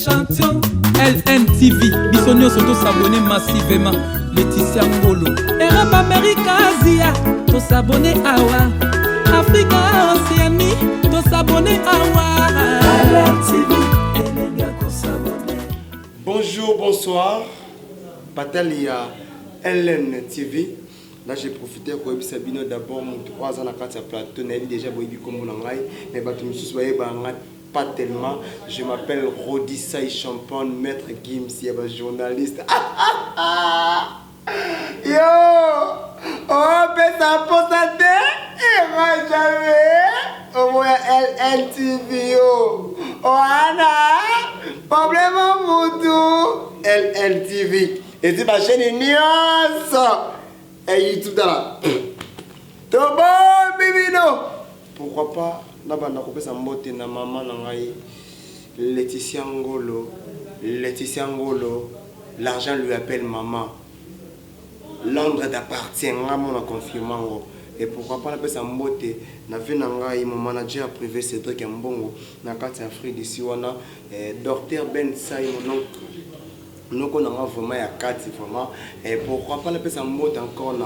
échantillon LNTV Bisonio sont tous abonnés massivement Laetitia Ngolo Europe Amérique Asia tous abonnés Awa Africa Océanie tous abonnés Awa LNTV Bonjour, bonsoir Batalia LNTV. Là j'ai profité pour Sabino d'abord mon 3 ans à la plateau déjà boibi comme mon anglais mais bateau soyez pas tellement. Je m'appelle Rodi Saï Champagne, maître Gims, journaliste. Yo, oh ça pour santé et moi jamais au moins LNTV yo. Oh Anna, problème pour tout LNTV. Et c'est ma chaîne Nios. Et YouTube là. Tobo bibino. Pourquoi pas na banda ko pesa mbote na maman na ngai Laetitia Ngolo. Laetitia Ngolo, l'argent lui appelle maman. Londres t'appartient, on a confirmé. Et pourquoi pas la pesa mbote na vie na ngai mon manager privé Cédric Mbongo na kati Afrique d'ici wana docteur Ben Saï mon oncle. Nous avons vraiment ya kati vraiment et pourquoi pas la pesa mbote encore na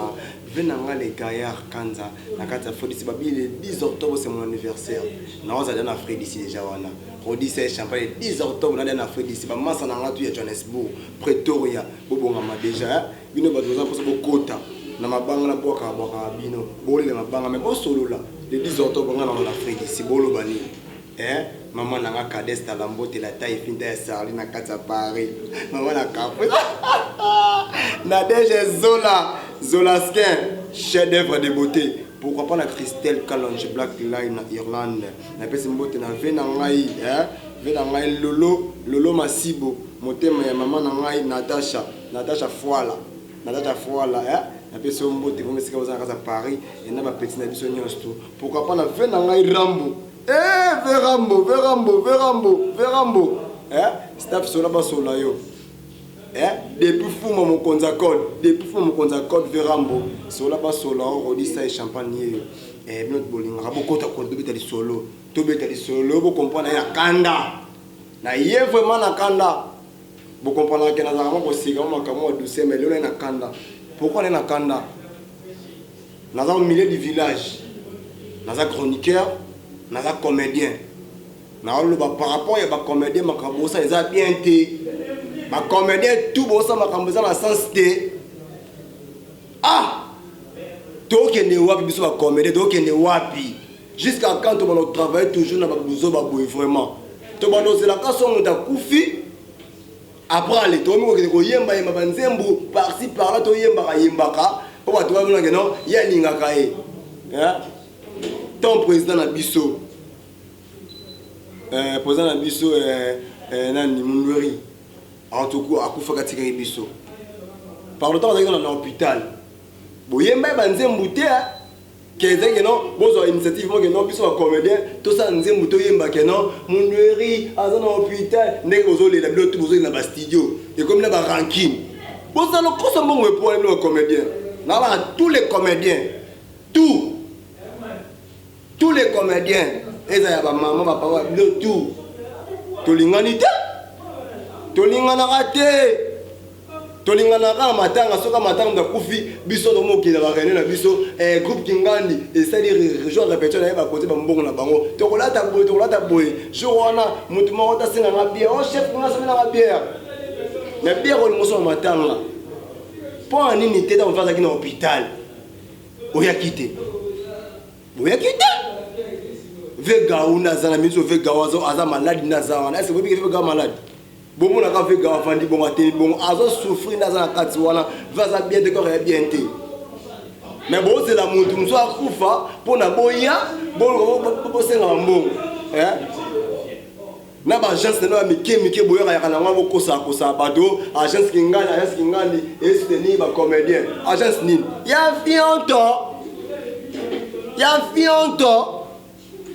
venanga les gaillards kanza na kati Afrique d'ici babi le 10 octobre c'est mon anniversaire na oza dans Afrique d'ici déjà wana Rodi Saï Champagne le 10 octobre na dans Afrique d'ici ba massa na ngatu ya Johannesburg Pretoria bobonga ma déjà bino ba doza poso bokota na mabanga na boka boka bino boli na mabanga mais bo solo là le 10 octobre ngana na Afrique d'ici bolo bani maman n'a pas cadette à l'ambote la taille fine de Sarli na kati Paris maman la capo Nadège Zola Skin chef d'œuvre de beauté pourquoi pas la Christelle Kalonji Black Line Irlande na pesi mbote na vena ngai Lolo Masibo motema ya maman na ngai Natasha Foala na pesi mbote comme c'est comme ça Paris et na ba petit na biso nyonso pourquoi pas na vena ngai Rambo Verambo. Staff sola ba sola yo. Depuis fou mon konza code Verambo. Sola ba sola Rodi Saï Champagne yo. Notre bolinga rabokota ko dobeta solo. Tobeta solo bo comprendre ya kanda. Na yé vraiment na kanda. Bo comprendre que na za ko siga makamo douce mais lelo na kanda. Pourquoi na kanda? Na za au milieu du village. Na za chroniqueur naza comédien na lo ba par rapport ya ba comédien makambo ça eza bien té ba comédien tout bo ça makambo ça na sens té to kende wapi biso ba comédien to kende wapi jusqu'à quand on va travailler toujours na ba buzo ba boy vraiment to ba noze la kaso on ta kufi après les to mi ko yemba yemba banzembu par ci par là to yemba ka po ba to ba ngena no ya linga ka ton président Nabiso président Nabiso nani Mundweri en tout cas akufa katika biso par le temps on est dans l'hôpital boyemba banzembuté keze que non bozo initiative mo que non biso comédien tout ça nzembu to yemba que non Mundweri azana hôpital ndenge bozo le la bloto bozo na ba studio et comme na ba ranking bozo no kosa mo pour les comédiens na ba tous les comédiens tous les comédiens, ils ont maman, papa, le tout. Tolinganité, tolinganarate, tolinganara matanga, soka matanga de Koufi, biso de mo qui la reine na biso, groupe Kingandi, et c'est-à-dire rejoindre la personne à côté de Mbongo na bango. Tokolata boy, Joana, Moutouma, ta sina na bière, oh chef, on a sina na bière. La bière, on le mosso matanga. Pour un unité dans un hôpital, on y a quitté. Vega ou nazana miso vega wazo aza malade nazana est-ce que vous vega malade bon on a vega afandi bon ateli bon azo souffrir nazana kati wana vaza bien de corps bien té mais bon c'est la muntu muso akufa pona boya bon senga mbongo na ba agence na mike boya ya kana ngwa kosa bado agence kingani et soutenir ba comédien agence nini ya fianto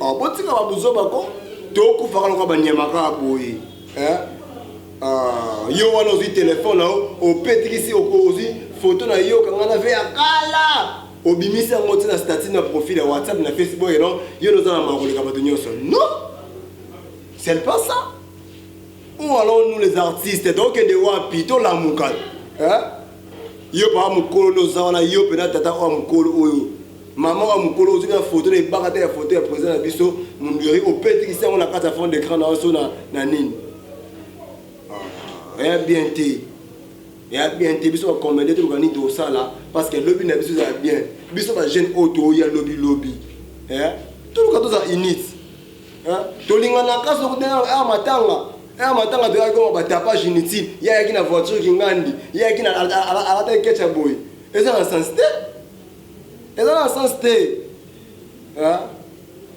oh botika babuzo bako to kufa kana ba nyama ka boyi yo wana ozi téléphone au petrisi okozi photo na yo kanga na ve akala obimisa ngoti na statut na profil ya WhatsApp na Facebook yo no za na makoleka bato nyonso non c'est pas ça Où allons-nous les artistes? Donc, il y a des wapi, tout la mouka. Yo pa mukolo no zawana yo pena tata o mukolo oyo. Maman a mukolo ozo na photo de bakata ya photo ya président na biso munduri au petit qui on la carte à fond d'écran na so na nini. Ah, bien té. Ya bien té biso ko commander tout gani do ça là parce que lobby na biso ça bien. Biso ba jeune auto ya lobby. Tout le cas ça init. To lingana kaso ko na matanga. Matanga de yago ba tapage inutile. Il y a qui na voiture qui ngandi, il y a qui na ala ketcha boy. Et ça dans sens té. Et ça dans sens té.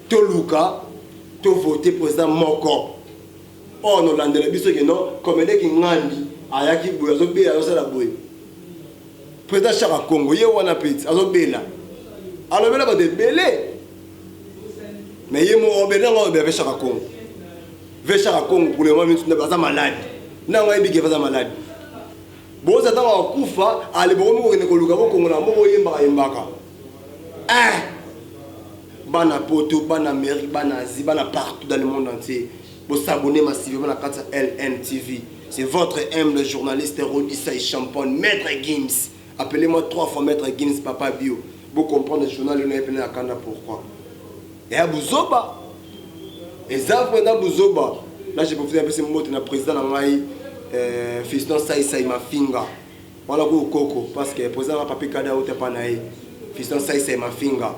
To luka, to voter président moko. Oh no landela biso que non, comme les qui ngandi, aya ki boy azo be azo la boy. Président Chaka Congo, ye wana pit, azo bela. Alors bela ba de belé. Mais ye mo obela ngo be Chaka Congo. Chaka Congo pour le moment tu n'es pas malade. Non, on est pas malade. Bon, ça t'en kufa, allez bon mo ne koluka bo Congo na mo yemba yembaka. Bana poto, bana Amérique, bana Asie, bana partout dans le monde entier. Vous s'abonnez massivement à la carte LNTV. C'est votre humble journaliste Rodissa et Champagne, Maître Gims. Appelez-moi 3 fois Maître Gims, Papa Bio. Vous comprenez le journal, on est appelé à Kanda pourquoi. Et à Bouzoba. Et ça, pendant Bouzoba, là j'ai profité un peu de ce mot de président Nangaï, Fiston Saïsaï Mafinga. Voilà pour Coco, parce que le président Papi Kada ou Tepanaï, Fiston Saïsaï Mafinga.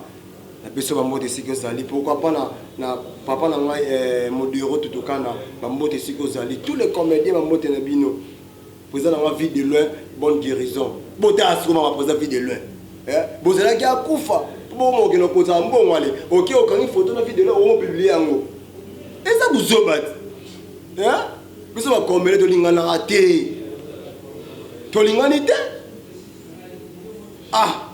La personne va monter si que ça lit. Pourquoi pas na papa Nangaï Moduro Tutokana, va monter si que ça lit. Tous les comédiens vont monter na bino. Président Nangaï vie de loin, bonne guérison. Beauté à ce moment, président vie de loin. Bon, c'est là qu'il y a Koufa. Bon, on a un côté en bon, allez. Ok, on a une photo de vie de loin, on va publier en haut. Et ça vous obat. Vous savez combien de lingana raté. Tolinganité. Ah.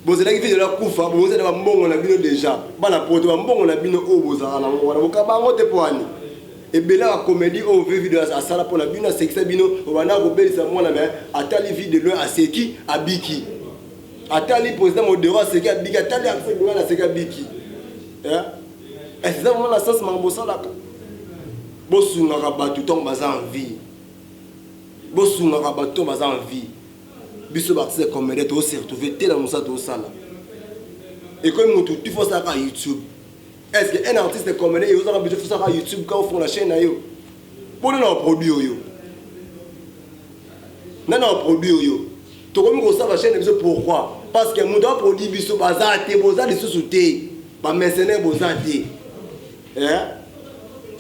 Vous avez vu de la koufa, vous avez un bon on a bino déjà. Bana poto un bon on a bino au bozara na ngora. Vous kaba ngote poani. Et bela la comédie au vu de la sala pour la bino sexe bino. Wana ko belisa mona mais atali vie de loin à seki abiki. Atali président Modero seki abiki atali accès bino na seki abiki. Et c'est ça vraiment la sens mambosa là. Bosunga rabatu ton baza en vie. Bosunga rabatu ton baza en vie. Biso bâtisse comme elle est aussi retrouvé tel dans ça tout ça là. Et comme tout tu fais ça à YouTube. Est-ce que un artiste comme elle est il a besoin de faire ça à YouTube quand on font la chaîne yo. Pour nous produit yo. Non produit yo. To comme ko ça la chaîne biso pourquoi? Parce que mon doit produit biso baza te boza de sous-souté. Ba mercenaire boza te.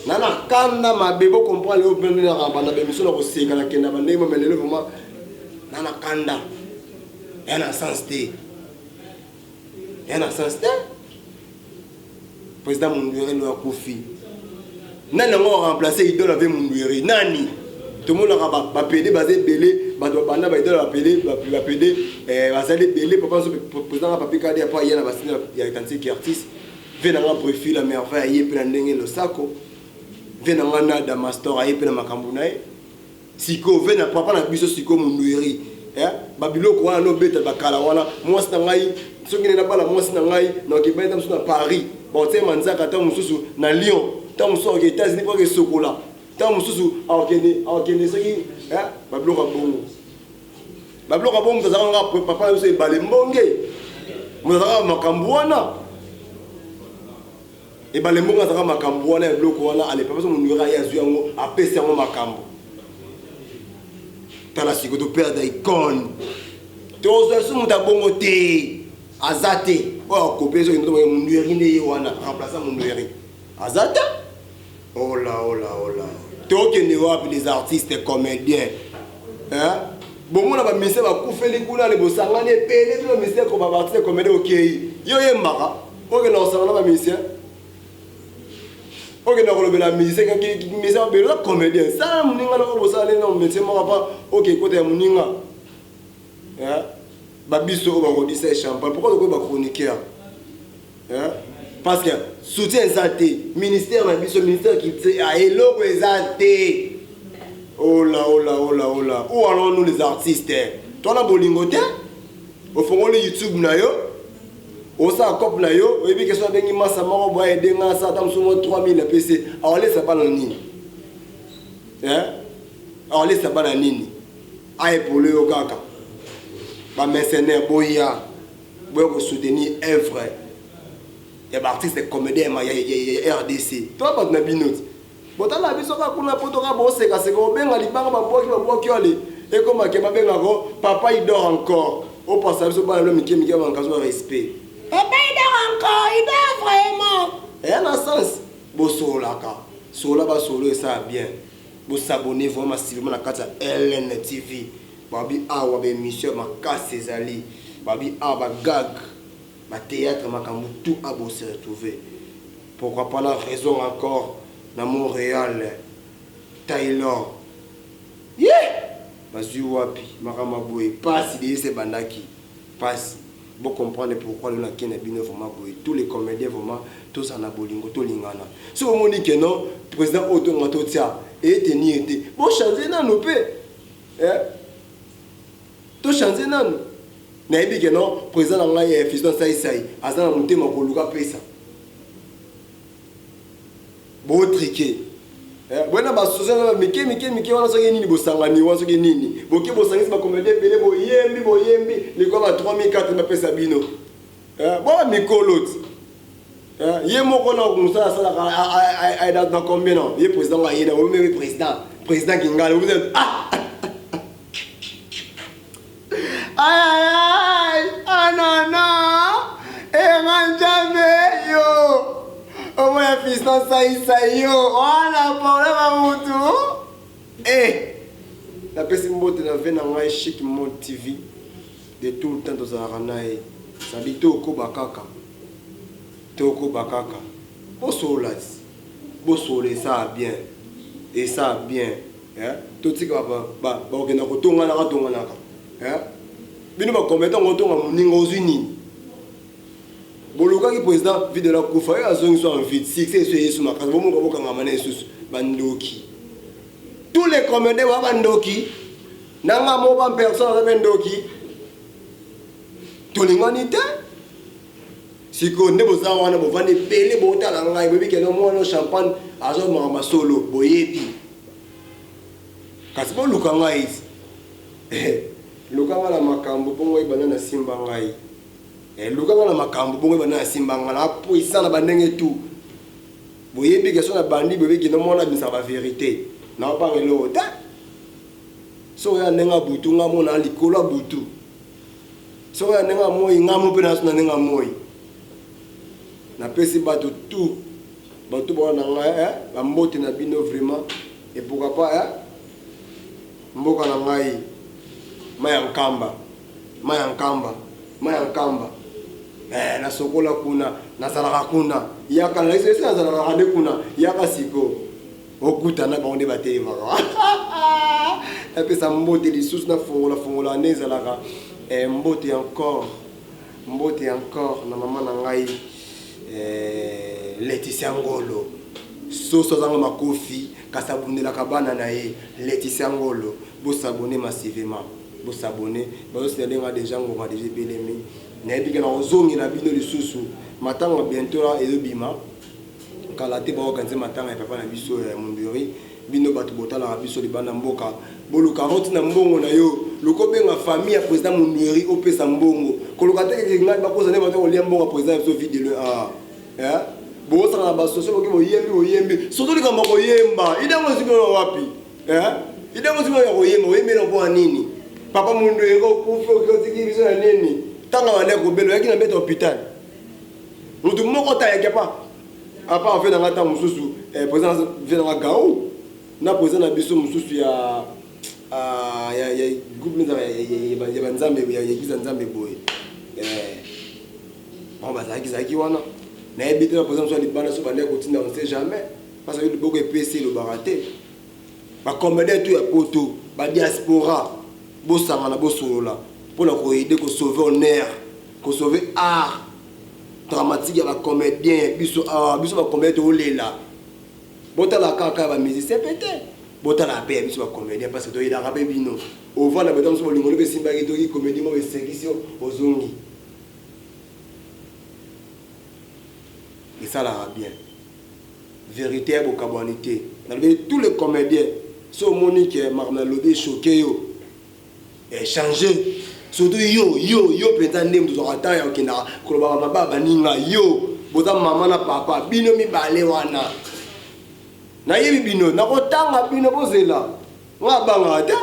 Nana kanda mabebo comprendre le open na rabana be miso na ko seka na kenda ba ndemo melelo vraiment nana kanda yana sens te président Mundweri no akufi nana ngo remplacer idole avec Mundweri nani tout le monde a ba PD basé belé ba do banda ba idole ba PD ba zali belé papa président Papi Kadi apa yana basina ya kanti ki artiste vena nga profil la merveille pe na ndenge lo sako vena nga na da master aye pe na makambu nae siko vena papa na biso siko Mundweri babilo ko wana no beta bakala wana mwasi na ngai soki na bala mwasi na ngai na ki beta msu na Paris bon te manzaka ta mususu na Lyon ta mususu aux États-Unis pour que sokola ta mususu akende soki babilo ka bongo tazanga papa na so ebale mbonge muzaka makambu wana et bah les mots quand ça va makambo wana bloc wana allez pas besoin de ya zu yango apesi yango makambo tala siko to perdre icône to zo muta bongo te azate o copier zo ndo Mundweri ne wana remplaçant Mundweri azate oh là to que ne wa les artistes comédiens bon on a ba mise ba kufeli kuna le bosangane pele to mise ko ba artiste comédien OK yo yemaka o que no sangana ba mise. Ok, nous avons la musique qui est un comédien. Ça, nous avons un métier, ok, côté Mouninga. Babiso, on va dire champagne. Pourquoi on va chroniquer? Parce que soutien santé, ministère, ministère qui a élo présenté. Oh là. Où allons-nous les artistes? Toi, on a bolingoté? Au fond, on est YouTube, osa couple na yo oyebi question bengi masa moko boya edenga sa tam sumo 3000 PC awale ça pas nini alors les sabana nini aye pour le okaka ba mercenaire boya boya soutenir œuvre et ba artiste comédien ma ya RDC toi pas na binoti botala biso ka kuna poto ka boseka seka obenga libanga ba boki ale et comme ke ba benga ko papa il dort encore au passage so ba le miki ba nkazo respect papa il dort encore il dort vraiment et en sens bosolaka sola ba solo ça bien vous s'abonnez vraiment massivement à la LN TV. Babi awa be mission ma casse ezali. Babi awa gag ma théâtre ma kambu tout a beau se retrouver. Pourquoi pas la raison encore dans Montréal Taylor. Yeah! Bazu wapi makama boy passe de ce bandaki. Passe. Vous comprenez pourquoi nous avons bino vraiment boy. Tous les comédiens vraiment tous en abolingo to lingana. Si vous me dites que non, président Otto Ngatotia et tenir été. Bon changer nan nous paix. To changer nan. Na ebi que non, président nga fiston sai azana monter ma koluka pesa. Bo triquer. Bona ba sozana mike wana soki nini bosangani wana soki nini. Boke bosangisi ba comédien belé boyembi ni ko ba 3000 4 ba pesa bino. Bon mikolot. Il moko na kumsala sala aida dans combien non il président nga yeda ou même président Kingala vous êtes ah non et manjame yo au moins fiston ça yo on a problème mutu la personne mbote na vena nga chic mode TV de tout le temps dans aranae ça dit to ko bakaka Toko bakaka. Bosole ça bien. Et ça bien. Tout ce qui va okena kotonga na katonga naka. Bino ba commettant kotonga muninga ozuni. Boluka ki président vide la kufa ya zongi so en vide. Si c'est yesu makasa bomo ko boka ngamana yesu bandoki. Tous les commandés wa bandoki. Nanga mo ba personne za bandoki. Tolinganité si ko ne boza wana bovani pele botala ngai bebi ke no mono champagne azo mama solo boyebi kasi bo luka ngai luka ngala makambo bongo ibana na simba ngai luka ngala makambo bongo ibana na simba ngala puissant na bandenge tout boyebi ke so na bandi bebi ke no mona bisa ba vérité na ba ngelo ta so ya nenga butu ngamo na likolo butu so ya nenga moyi ngamo pe na nenga moyi na pesi bato tout bato bona nga ba mbote na bino vraiment et pourquoi pas mboka na ngai mayankamba na sokola kuna na salaka kuna yaka la ese na salaka de kuna yaka siko okuta na bonde bateye maka na pesa mbote lisusu na fongola neza laka mbote encore na mama na ngai Laetitia Ngolo soso zanga makofi kasabunela kabana na ye Laetitia Ngolo bo s'abonner massivement bo s'abonner ba se lenga déjà ngoma déjà belemi na ebika na ozongi na bino lisusu matanga bientôt la ezobima kala te ba okanze matanga ya papa na biso ya Mumbiri bino batu botala biso libana mboka bolu 40 na mbongo na yo lokobenga famille ya président Mumbiri opesa mbongo koloka te ngai ba koza ne ba to lia mbongo président so vide le bo sa ba so so ko yembi so to likamba ko yemba idango zibyo wapi idango zibyo ya ko yemba na kwa nini papa mundu yego kufa ko tiki biso na nini tanga wale ko belo yakina beta hôpital mutu moko ta ya kepa apa en fait na ngata mususu président vient na gao na président na biso mususu ya groupe ya banzambe ya giza nzambe boy bon bazaki wana na ebité na président soit libana so bande ko tinda on sait jamais parce que le boko PC le baraté ba comédien tout ya poto ba diaspora bo sanga na bo solola pour la ko aider ko sauver honneur ko sauver art dramatique ya ba comédien biso ba comédien to lela botala kaka ba musicien pété botala pe biso ba comédien parce que to ida rabe bino au vent la betam so bolingo le simba ki to ki comédie mo section ozongi et ça là bien vérité et bocabonité tous les comédiens So Monique marna lobé choqué yo. Et changé. Surtout yo peut-être ndem to ata ya okina ko ba baba ninga yo. Bota maman na papa bino mi balé wana. Na yebi bino na kotanga bino bozela. Nga banga ta.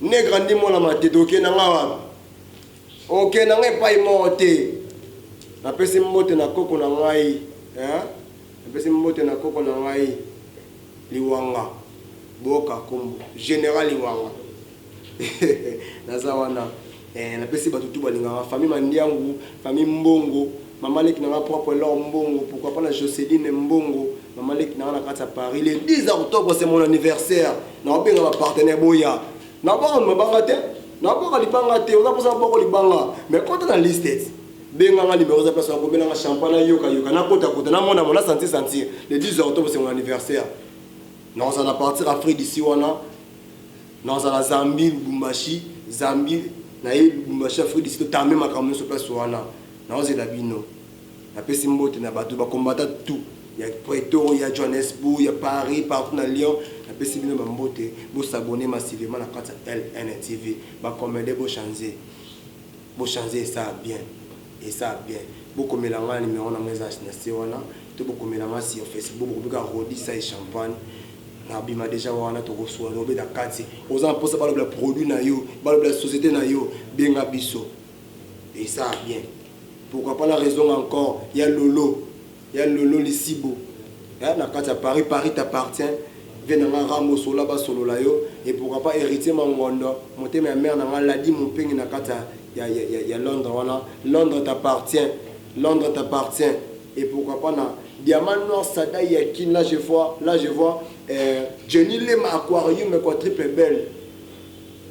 Ne grandi mo na matete okena nga wa. Okena nga pa imote. Na pesi mbote na koko na ngai. Napesi mbote na koko na ngai liwanga boka kombo général liwanga naza wana napesi bato tu balinga famille mandiangu famille mbongo mama leki na propre leur mbongo pourquoi pas la Jocelyne mbongo mama leki na kati ya Paris le 10 octobre c'est mon anniversaire na obenga ba partenaire boya na ba mabanga te na ba libanga te oza posa boko libanga mais quand on a listé benga nga numéro za personne ko belanga champagne yoka na kota na mona mona sentir le 10 octobre c'est mon anniversaire non on va partir à Afrique d'ici wana non on va Zambie Lubumbashi Zambie na Lubumbashi Afrique d'ici to tamé makambo so place wana na on la bino na pesi mbote na bato ba combattre tout il y a Pretoria, il y a Johannesburg, il y a Paris, partout dans Lyon. Na pesi bino ba mbote bo s'abonner massivement na kata LNTV ba commander bo changer ça bien. Et ça bien. Beaucoup de mélanges numéro dans mes agences wana, tout beaucoup de mélanges sur Facebook, beaucoup de rodi ça et champagne. Na bima déjà wana to reçoit no be da kati. Aux en poste par le produit na yo, par la société na yo, benga biso. Et ça bien. Pourquoi pas la raison encore, il y a Lolo les Sibo. Na kati à Paris t'appartient. Viens dans Ramo solo ba solo la yo et pourquoi pas hériter mangondo. Monter ma mère na la di mon ping na kata. Il y a Londres, voilà. Londres t'appartient. Et pourquoi pas, na Diamant Noir Sada Yakin, là je vois, Jenny Lem Aquarium, mais quoi, triple belle.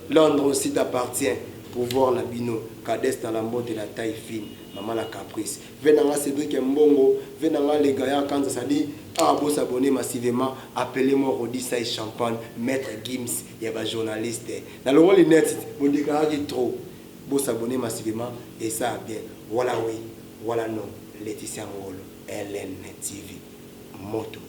Londres aussi t'appartient. Pour voir la bino, Cadès dans la mode de la taille fine, maman la caprice. Venez Cédric Mbongo, venez les gars, quand ça dit, vous s'abonner massivement, appelez-moi Rodi Saï Champagne, Maître Gims, il y a des journalistes. Dans le monde, les nets, vous dites trop. Vous s'abonner massivement et ça bien. Voilà oui, voilà non. Laetitia Ngolo, LNTV, Moto.